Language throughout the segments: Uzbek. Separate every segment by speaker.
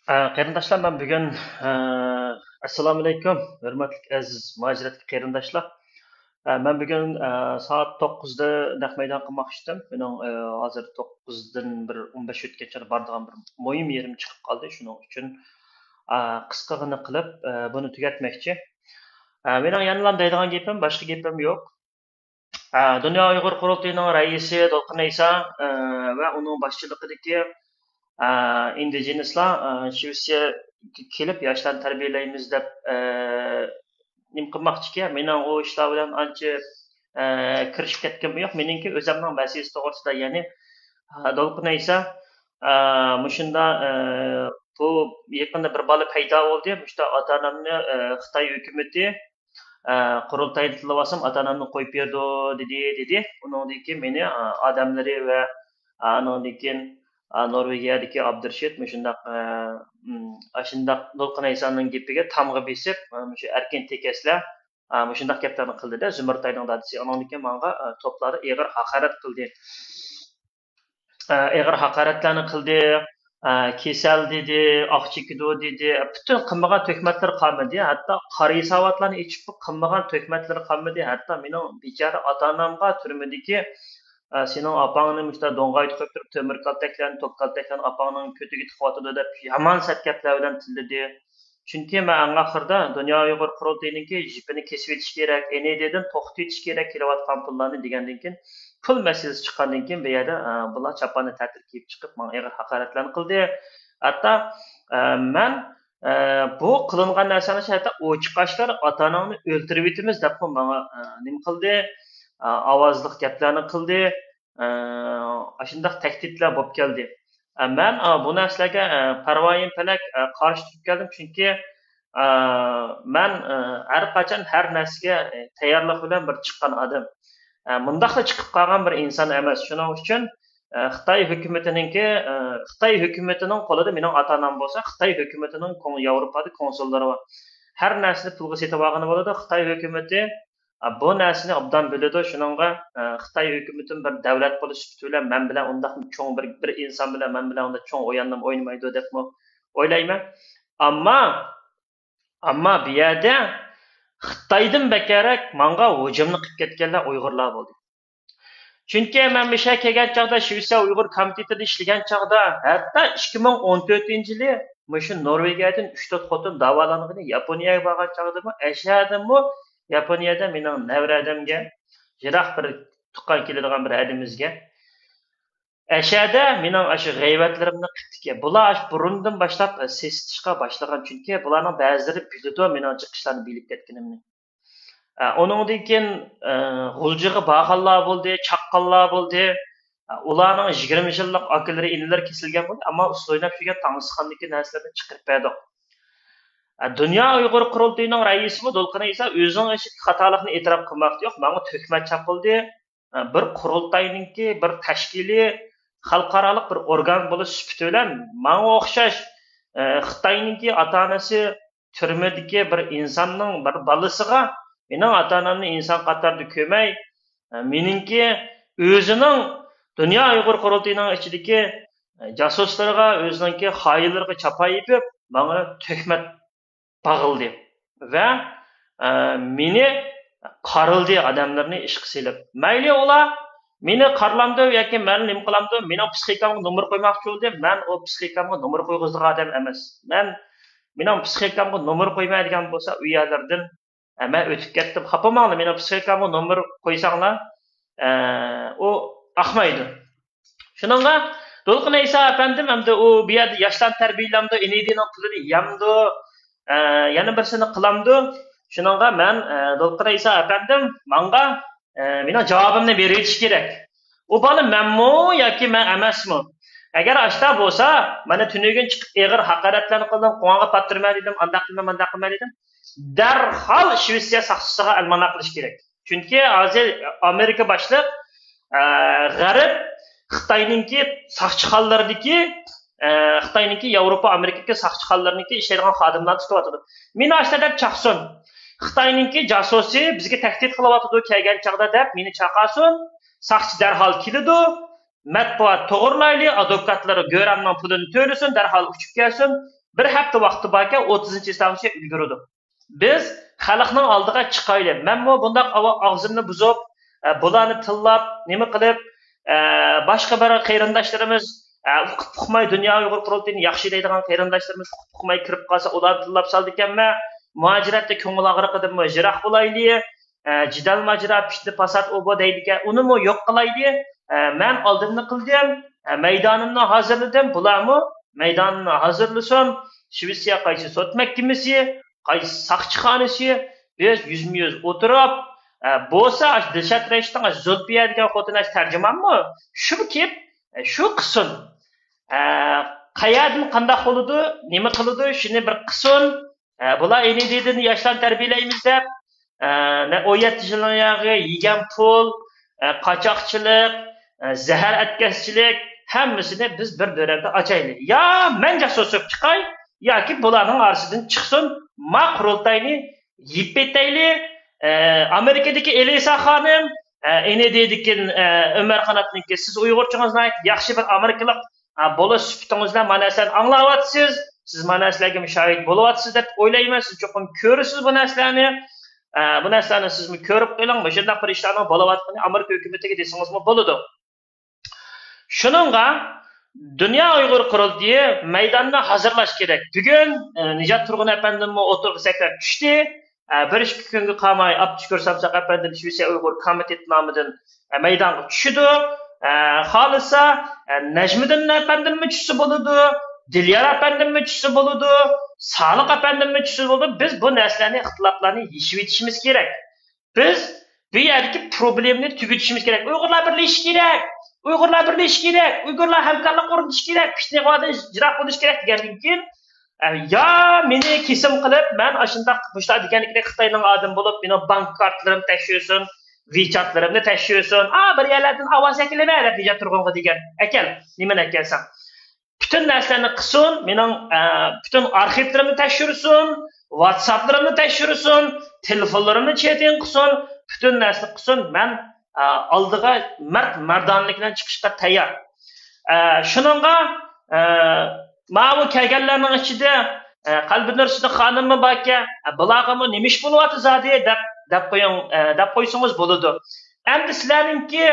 Speaker 1: Qarindoshlar, men bugun assalomu alaykum, hurmatli aziz muajirat qarindoshlar. Men bugun soat 9'da naq maydon qilmoqchi edim. Mening hozir 9'dan bir 15 o'tgacha boradigan bir muhim yerim chiqib qoldi. Shuning uchun qisqagina qilib buni tugatmoqchi. Mening yana deydigan gapim, boshqa gapim yo'q. Dunyo Uyg'ur qurultayining raisi To'lqin Iyso va uning boshchiligidagi indigenizlar Shvetsiyaga kelib yoshlarni tarbiyalaymiz deb nima qilmoqchiki, mening u ishlar bilan ancha kirishib ketganim yo'q. Meningki o'zimning masalasi to'g'risida, ya'ni To'lqin Iyso mushunda bu yaqinda bir bola paydo bo'ldi. Mushunda ota-onamni Xitoy hukumati qurultayni tilavasam ota-onamni qo'yib berdi dedi. Undan keyin meni odamlari va undan keyin Norvegiyadagi Abdurshid shundaq shundaq To'lqin Aysoning gapiga tamg'a besib, shu erkin tekaslar shundaq gaplarni qildida. Zumurtayning dadasi undan keyin menga to'plari ig'ir haqorat qildi. Ig'ir haqoratlarni qildi. Kesal dedi, oq chekidu dedi. Bütün qilmagan töhmatlar qolmadi. Hatto qari savatlarni ichib qilmagan töhmatlar qolmadi. Hatto mening bechora ota-onamga turmadagi sening opangni mushta do'ng'ay tiqib turib temir kaltaklarni, top kaltaklarni opangning ko'tiga tiqyotidi deb yomon satgaplar bilan tilladi. Chunki men eng oxirida Dunyo Uyg'ur qurultayiniki jipini kesib etish kerak, NEDdan to'xtatib etish kerak kelayotgan pullarni degandan keyin pul masalasi chiqqandan keyin bu yerda bular chaponni ta'til kiyib chiqib menga ig'ir haqoratlarni qildi. Hatto men bu qilingan narsani hatto ochiq-oshkor ota-onangni o'ltirib etamiz deb menga nima qildi? Ovozliq gaplarni qildi. Shundoq tahdidlar bo'lib keldi. Men bu narsalarga parvoyim falak qarshi turib keldim, chunki men har qachon har narsaga tayyorlik bilan bir chiqqan odam. Mundaqla chiqib qolgan bir inson emas. Shuning uchun Xitoy hukumatiningki Xitoy hukumatining qo'lida mening ota-onam bo'lsa, Xitoy hukumatining Yevropada konsullari bor. Har narsani pulga setib olgani bo'ladi. Xitoy hukumati bu narsani obdan biladi. Shuningga Xitoy hukumatining bir davlat bo'lish bilan men bilan undaq cho'ng bir inson bilan men bilan unda cho'ng o'yinni o'ynamaydi deb o'ylayman. Ammo bu yerda Xitoydan bekarak menga hujumni qilib ketganlar Uyg'urlar bo'ldi. Chunki men bu yerga kelgan chaqda Shvetsiya Uyg'ur komitetida ishlagan chaqda, hatto 2014-yili shu Norvegiyadan 3-4 xotin davolangan, Yaponiyaga borgan chaqda ashadimmi Yaponiyada mening navradamga, yiroq bir tuqqan keladigan bir adimizga ashada mening shu g'aybatlarimni qildi. Bular burundan boshlab sesitishga boshlagan, chunki bularning ba'zilari biladi mening chiqishlarni bilib ketganimni. Onundan keyin g'uljiga bag'anlar bo'ldi, chaqqanlar bo'ldi. Ularning 20 yillik akalari, inilar kesilgan bo'ldi, ammo ustoynab shuga tangsixandagi narsalarni chiqarib berdi. Dunyo Uyg'ur qurultayining raisi To'lqin Iyso o'zining xatoligini e'tirof qilmoqchi yo'q, menga tuhmat chaqildi. Bir qurultayninki bir tashkiliy xalqaro bir organ bo'lish sifati bilan menga o'xshash Xitoyninki ota-onasi turmadagi bir insonning bir bolasiga mening ota-onamni inson qatorida ko'may, meningki o'zining Dunyo Uyg'ur qurultayining ichidagi jasuslarga, o'zininki xoinlarga chapayib, menga tuhmat bağıldı ve meni qarıldı adamlarını ishga silib. Mayli ola meni qarlamdi yoki meni nima qilamdi, mening psixikamga nomer qo'ymoqchi bo'ldi. Men o psixikamga nomer qo'yg'izdigan odam emas. Mening psixikamga nomer qo'ymaydigan bo'lsa, u yerlardan men o'tib ketdim. Xapamanglar, mening psixikamga nomer qo'ysanglar, o axmaydi. Shuningga To'lqin Iyso efendim hamda u bu yerda yoshlar tarbiyalamdi, NEDning pulini yamdi. Yana birsini qilamdi. Shuningga men To'lqin Iyso efendim menga mening javobimni berish kerak. U bola menmi yoki men emasmi? Agar ashta bo'lsa, mana tunugun chiqib ig'ir haqoratlarni qildim, qo'ng'a patirmadim, andaq qilmadim. Darhol Shvetsiya saqchisiga almana qilish kerak. Chunki hozir Amerika boshliq g'arb Xitoyninki saqchixonlaridagi Xitoyninki Yevropa, Amerika saqchixonlariniki ishlaydigan xodimlarni tutyotdi. Meni ashta deb chaqsin. Xitoyninki jasusi bizga tahdid qilyotdi kelgan chaqda deb meni chaqasin. Saqchi darhol keladi. Matbuot to'g'rilayli, advokatlar go'ramning pulini to'lasin, darhol uchib kelsin. bir hafta vaqti borki 30 stavkaga ulgurdik. Biz xalqning oldiga chiqaylik. Menmi bundaq og'zimni buzib, bularni tillab, nima qilib, boshqa bir qarindoshlarimiz uqmay dunyo Uyg'ur qurultayini yaxshi deydigan qarindoshlarimiz uqmay kirib qolsa, ularni tillab soldi ekanman. Muajiratda ko'ngil og'riqidan jiroq bo'layli, jidal majra, fitna fasod obo deydigan, unimi yo'q qilayli. Men oldimni qildim, maydonimni hozirladim. Bularmi maydonni hozirlasam, Shvetsiya qaysi sot mahkamasi, qaysi saqchixonasi, biz yuzma-yuz o'tirib, bo'lsa Dilshod Rashidning Zulfiya degan xotinash tarjimonmi? Shu kep, shu qilsin. Qayerdan qanday bo'ladi, nima qiladi, shuni bir qilsin. Bular eni deydi, yoshlarni tarbiyalaymiz deb, 17 yilning yog'i, yegan pul, qochoqchilik, zahar atkazchilik hammasini biz bir dövrdə açaylik. Ya men jasosup chiqay, yoki bularning orasidan chiqsin, ma qurultayni yib etayli. Amerikadagi Elisa xonim eni deydikin Ömer Xanatniki siz Uyg'urchangizni yaxshi bir amerikalik bo'lish sifatingizdan mana sizlar anglayapsiz. Siz mana sizlarga mushohid bo'lyapsiz deb o'ylayman. Siz cho'qim ko'rasiz bu narsalarni. Bu narsalarni sizmi ko'rib qo'ying. Shunday bir ishlarning bo'layotganini Amerika hukumatiga desangizmi bo'ladi. Shuningga Dünya Uyg'ur qurultiyi maydonni hozirlash kerak. Bugun Nijat Turg'un apandimni o'tirg'isaklar tushdi. Bir ikki kunga qolmay Abdushukur Samsaq apandim Shvetsiya Uyg'ur komiteti nomidan maydonga tushdi. Xolisa Najmiddin apandimni tushsa bo'ladi, Dilyar apandimni tushsa bo'ladi, Sodiq apandimni tushsa bo'ladi. Biz bu narsalarni, ixtiloflarni yechib etishimiz kerak. Biz bu yerdagi problemni tugatishimiz kerak. Uyg'urlar birlashishi kerak. Uyg'urlar birlashishi kerak. Uyg'urlar hamkorlik o'rnatishi kerak. Pishtiqodan jiroq bo'lish kerak degandan keyin ya meni kesim qilib, men ashundaq bushlar deganlikda Xitoyning odam bo'lib, meni bank kartalarim tashiysin, WeChatlarimni tashiysin. Bir yerlardan ovoz kelmaydi deb Nijat Turg'unga degan. Akal, nimani akalsan? Bütün narsalarni qilsin, mening bütün arxivlarimni tashirsin, WhatsApp'larimni tashirsin, telefonlarimni chetin qilsin, bütün narsani qilsin. Men oldiga mardonlikdan chiqishga tayyor. Shuningga mana bu kelganlarning ichida Qalbinur Sidi xonimmi borki, bularga nima ish bo'lyapti zodi deb qo'ysangiz bo'ladi. Endi sizlarningki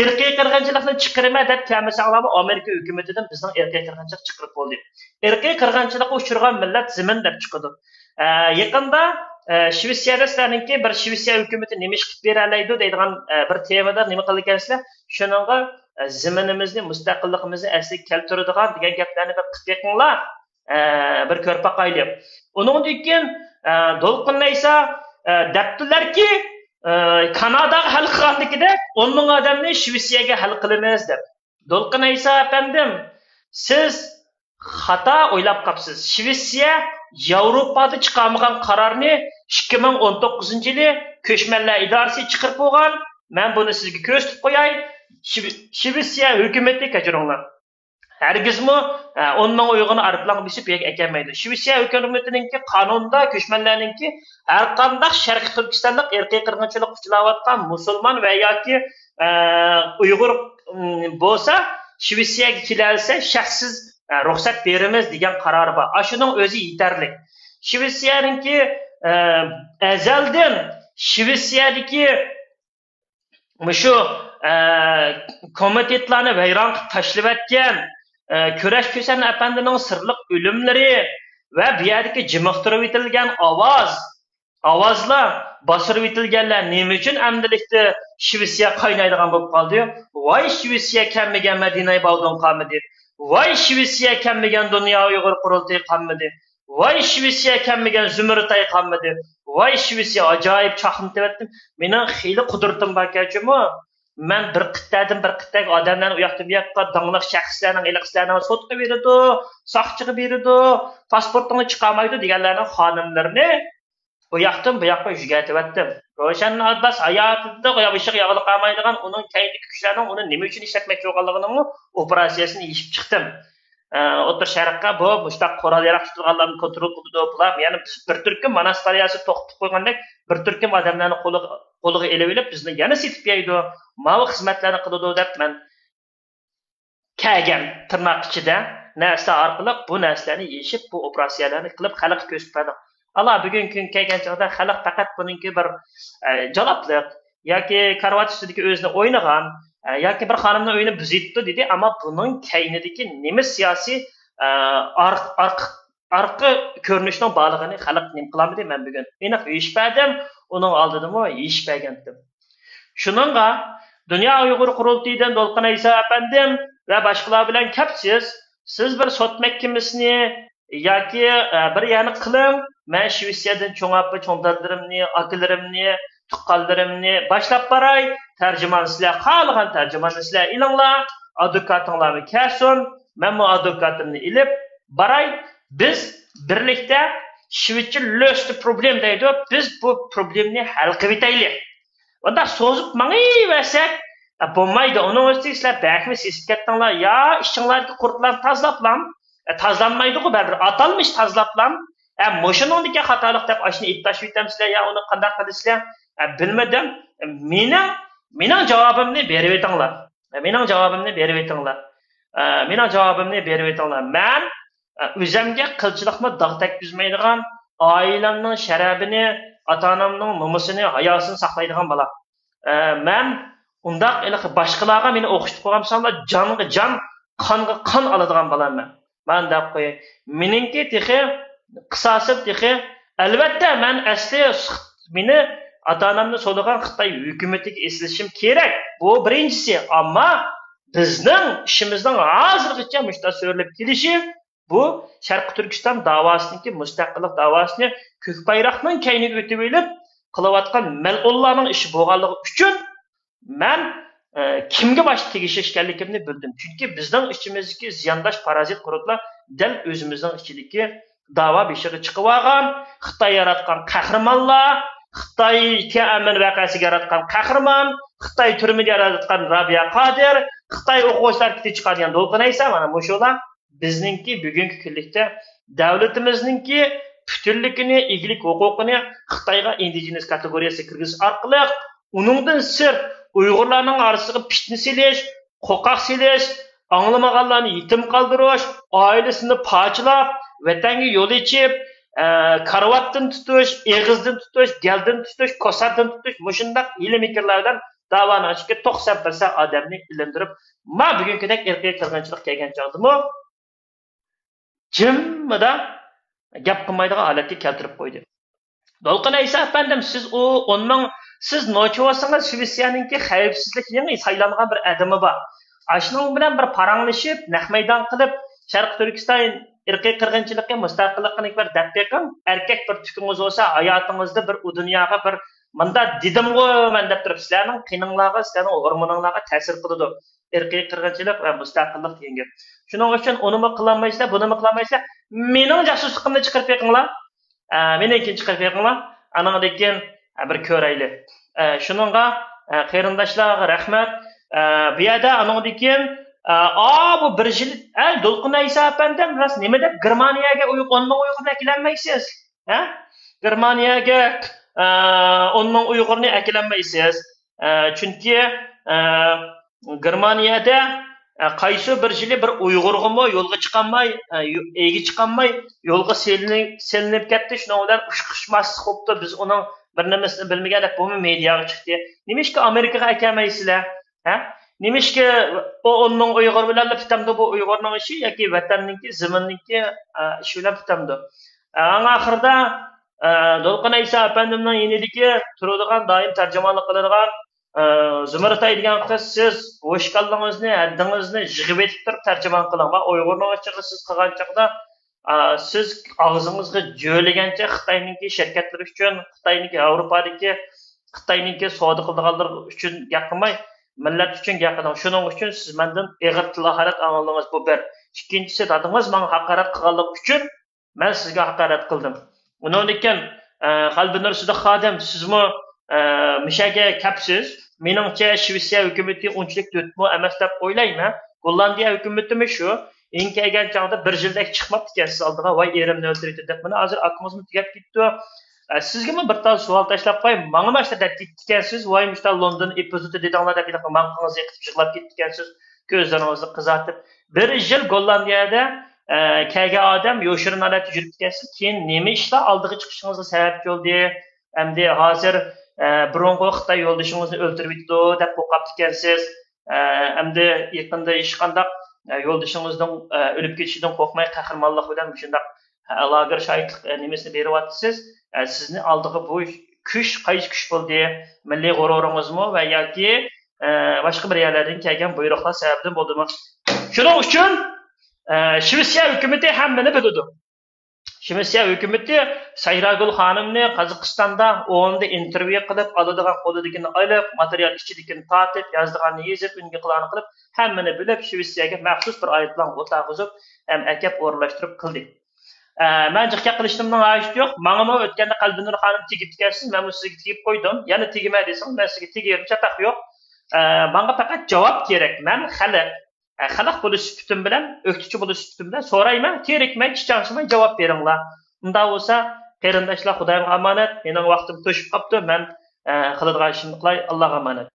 Speaker 1: irqiy qirg'inchilikni chiqarma deb kelmasanglar, Amerika hukumatidan bizning irqiy qirg'inchilik chiqarib bo'ldi. Irqiy qirg'inchilikqa uchragan millat zimin deb chiqadi. Yaqinda Shvetsiyada sizlarningki bir Shvetsiya hukumati nima ish qilib bera oladi deydigan bir temada nima qilgansizlar, shuningga ziminimizni, mustaqilligimizni asliga keltiradigan degan gaplarni bir qilib beqinglar, bir ko'rpaqayli. Uningdan keyin Dolqinlaysa debdilarki Kanadaga hal qilgandikidek 10 ming odamni Shvetsiyaga hal qilamiz deb. Dolqinlaysa efendim, siz xato o'ylab qapsiz. Shvetsiya Yevropada chiqarmagan qarorni 2019-yili Ko'chmanlar idorasi chiqarib qo'ygan. Men buni sizga ko'rsatib qo'yay. Shvetsiya hukumati kechiringlar. Hargizmi 10 ming Uyg'urni arablarga besib ekanmaydi. Shvetsiya hukumatininki qonunda ko'chmanlarninki har qanday Sharqiy Turkistonlik irqiy qirg'inchilik uchrayotgan musulmon va yoki Uyg'ur bo'lsa Shvetsiyaga kelsa shaxsiz ruxsat beramiz degan qaror bor. Shuning o'zi yetarli. Shvetsiyaninki azaldan Shvetsiyadagi shu komitetlarni vayron qilib tashlab etgan Kurash Ko'san apandining sirliq o'limlari va bu yerdagi jimiqtirib etilgan ovozlar bosirib etilganlar nima uchun amdilikda Shvetsiya qaynaydigan bo'lib qoldi? Voy Shvetsiya kammigan Madinay Bog'don qolmadi. Voy Shvetsiya kammigan Dunyo Uyg'ur qurultayi qolmadi. Voy Shvetsiya kammigan Zumurtay qolmadi. Voy Shvetsiya ajoyib chaqinib etdim. Mening xeyli qudratim bor ekanmi? Men bir qit'aga odamlarni u yoqdan bu yoqqa dangliq shaxslarning, iliqlarning sotga beradi, soqchiga beradi, pasportini chiqarmaydi deganlarning xonimlarini u yoqdan bu yoqqa yugatib etdim. Roshan Abbas hayotida qo'yabishiq yog'ilib qolmaydigan uning kaydik kuchlarning uni nima uchun ishlatmoqchi bo'lganligini operatsiyasini yechib chiqdim. O'tir Sharqqa bu mushtaq qurol yaraq tutilganlarni kontrol qildi bular. Ya'ni bir turkum monastiriyasi to'xtatib qo'ygandek bir turkum odamlarni qo'liga elib bizni yana setib yeydi. Mana xizmatlarni qiladi deb men kelgan tirnoq ichida narsa orqali bu narsalarni yechib, bu operatsiyalarni qilib xalqqa ko'rsatadi. Ala bugungi kun kelgan chog'da xalq faqat buningki bir javobliq yoki karvat ustidagi o'zini o'ynagan yoki bir xonimning uyini buzitdi dedi, ammo buning kaynidagi nima siyosiy arqa ko'rinishning borlig'ini xalq nima qilamidi men bugun aniq yeyishpadim, uning oldidami yeyishpagandim. Shuningga Dünya Uyg'ur qurultiyidan Dolqin Aysa apandim va boshqalar bilan kapsiz, siz bir sot mahkamasini yoki bir yana qiling, men Shvetsiyadan cho'ngdodlarimni, akalarimni, tuqqanlarimni boshlab boray, tarjimon sizlar xohlagan tarjimonni sizlar ilinglar, advokatinglarni kelsin, men bu advokatimni ilib boray, biz birlikda Shvetscha löst problem deydi, biz bu problemni hal qilib etaylik. Onda so'zib mangayversak bo'lmaydi. Uning ustiga sizlar bakmi sesib ketdinglar. Ya ishinglarga qurtlarni tozalablam. Tozlanmaydi-ku baribir. Atalmish tozalablam. Mo'shiningdagi xatolik deb ashni ittashib etamsizlar. Ya uni qanday qilasizlar? Bilmadim. Mening javobimni berib etinglar. Mening javobimni berib etinglar. Men o'zimga qilchilikni dog' tekkizmaydigan, oilamning sharafini, ota-onamning nomusini, hayosini saqlaydigan bola. Men undaq boshqalarga meni o'qitib qo'yamsanlar, jonga jon, qonga qon oladigan bo'laman. Men deb qo'y. Meningki texi qisosib texi albatta men asli meni ota-onamni so'lagan Xitoy hukumatiga eslashim kerak. Bu birinchisi, ammo bizning ishimizning hozirgacha mushta so'rilib kelishi bu Sharq Turkiston davosiniki mustaqillik davosini ko'k bayroqning kayniga o'tib olib qilayotgan mal'ullarning ishi bo'lganligi uchun men kimga bosh tegishi ekanligimni bildim. Chunki bizning ichimizdagi ziyondosh parazit qurutlar dal o'zimizning ichidagi davo beshiga chiqib olgan, Xitoy yaratgan qahramonlar, Xitoy Tiananmen voqeasiga yaratgan qahramon, Xitoy turmida yaratgan Rabiya Qodir, Xitoy o'quvchilar kiti chiqadigan Dolqin Aysa, mana mushular bizningki bugungi kunlikda davlatimizningki butunligini, eglik huquqini Xitoyga indigenous kategoriyasiga kirgizish orqali uningdan sir Uyg'urlarning orasiga fitna selish, qo'qoq selish, anglamaganlarni yetim qoldirish, oilasini pochlab, vatanga yo'l ichib, karvatdan tutish, eg'izdan tutish, galdan tutish, kosardan tutish, mushundaq ilm-fikrlardan davoni ochishga 90% odamni ilindirib, ma bugunkidek irqiy qirg'inchilik kelgan chog'dimi? Jimda gap qilmaydigan holatga keltirib qo'ydi. Dolqin Aysa apandim, siz nochuvasınız Shvetsiyaninki xavfsizlik yangi saylangan bir adamı bor. Ashning bilan bir paranglashib, naq maydon qilib, Sharq Turkiston irqiy qirg'inchilikka mustaqillikni bir daqiqam erkak bir tukungiz bo'lsa, hayotingizda bir u dunyoga bir menda dedimgo men deb turib sizlarning qininglarga, sizlarning hormoninglarga ta'sir qiladi. Irqiy qirg'inchilik va mustaqillik degan. Shuning uchun unimi qilolmaysizlar, bunimi qilolmaysizlar. Mening jasusligimni chiqarib beqinglar. Meniki chiqarib beqinglar. Aningdan keyin bir ko'raylik. Shuningga qarindoshlarga rahmat. Bu yerda aningdan keyin bu bir yil Dolqin Aysa apandim ras nima deb Germaniyaga Uyg'urni akilanmaysiz? Germaniyaga onun Uyg'urni akilanmaysiz. Chunki Germaniyada qaysi bir yili bir Uyg'urg'imi yo'lga chiqolmay, egi chiqolmay, yo'lga selinib ketdi. Shuning bilan ushqishmas xo'pdi. Biz uning bir nimasini bilmagandak bu mediaga chiqdi. Nimishki Amerikaga akelmaysizlar? Nimishki onun Uyg'ur bilan fitamdi bu Uyg'urning ishi yoki vatanninki, zaminninki ishi bilan fitamdi. Oxirida Dolqin Aysa apandimning yenidagi turadigan doim tarjimonlik qiladigan Zumratay degan qiz siz o'shqallingizni, haddingizni yig'ib etib turib tarjimon qiling va Uyg'urning ichiga siz qilgan chaqda siz og'zingizga jo'lagancha Xitoyninki shirkatlari uchun, Xitoyninki Yevropadagi Xitoyninki savdo qilganlar uchun gapirmay, millat uchun gapiring. Shuning uchun siz mendan eg'ir tiloharat angladingiz bu bir. Ikkinchisi dadingiz menga haqorat qilganlik uchun men sizga haqorat qildim. Undan keyin qalbinur sizda xodim sizmi mishaga kapsiz. Meningcha Shvetsiya hukumati unchalik to'tmo emas deb o'ylayman. Gollandiya hukumatimi shu. Eng kelgan chog'da bir yildak chiqmabdi ekan siz oldiga voy erimni o'ldirdi deb. Mana hozir aqlingizmi tugab ketdi. Sizga bir tal savol tashlab qo'y. Menga mana deb ketgansiz, voy mushta London epizodi dedinglar deb maqingizni yiqitib chiqlab ketgansiz. gözlerinizni kızartıp. Bir yıl Gollandiyada kelgan odam yo'shirin holatda yurib ketasiz. Keyin nima ishlar oldiga chiqishingizga sabab bo'ldi? Endi hozir burungi Xitoy yo'ldoshingizni o'ldirib yutdi deb qo'rqib ekansiz. Endi yaqinda hech qanday yo'ldashingizning o'lib ketishidan qo'rqmay qahramonlik bilan shunday lager shahidlik nimasini beryapsiz. Sizni oldiga bu kuch qaysi kuch bo'ldi? Milliy g'ururingizmi va yoki boshqa bir yerlardan kelgan buyruqlar sababdan bo'ldimi? Shuning uchun Shvetsiya hukumati hammani biladi. Shvetsiya hukumati Sayragul xonimni Qozog'istonda o'nda intervyu qilib, oladigan qo'lidagini olib, material ichidagini tortib, yozdiganini yezib, unga qilani qilib, hammani bilib Shvetsiyaga maxsus bir oyatlan o'tag'izib, ham akab o'rlashtirib qildi. Men jiqqa qilishimning hojati yo'q. Menga o'tganda Qalbinur xonim tegib kelsin, men sizga tegib qo'ydim. Yana tegma desam, men sizga tegib chataq yo'q. Menga faqat javob kerak. Men xalq bo'lish suputim bilan, o'qituvchi bo'lish suputim bilan so'rayman, terikmay, chiqanchimay javob beringlar. Unda bo'lsa, qarindoshlar Xudoga omonat, mening vaqtim to'shib qopti, men qiladigan ishimni qilay, Allohga omonat.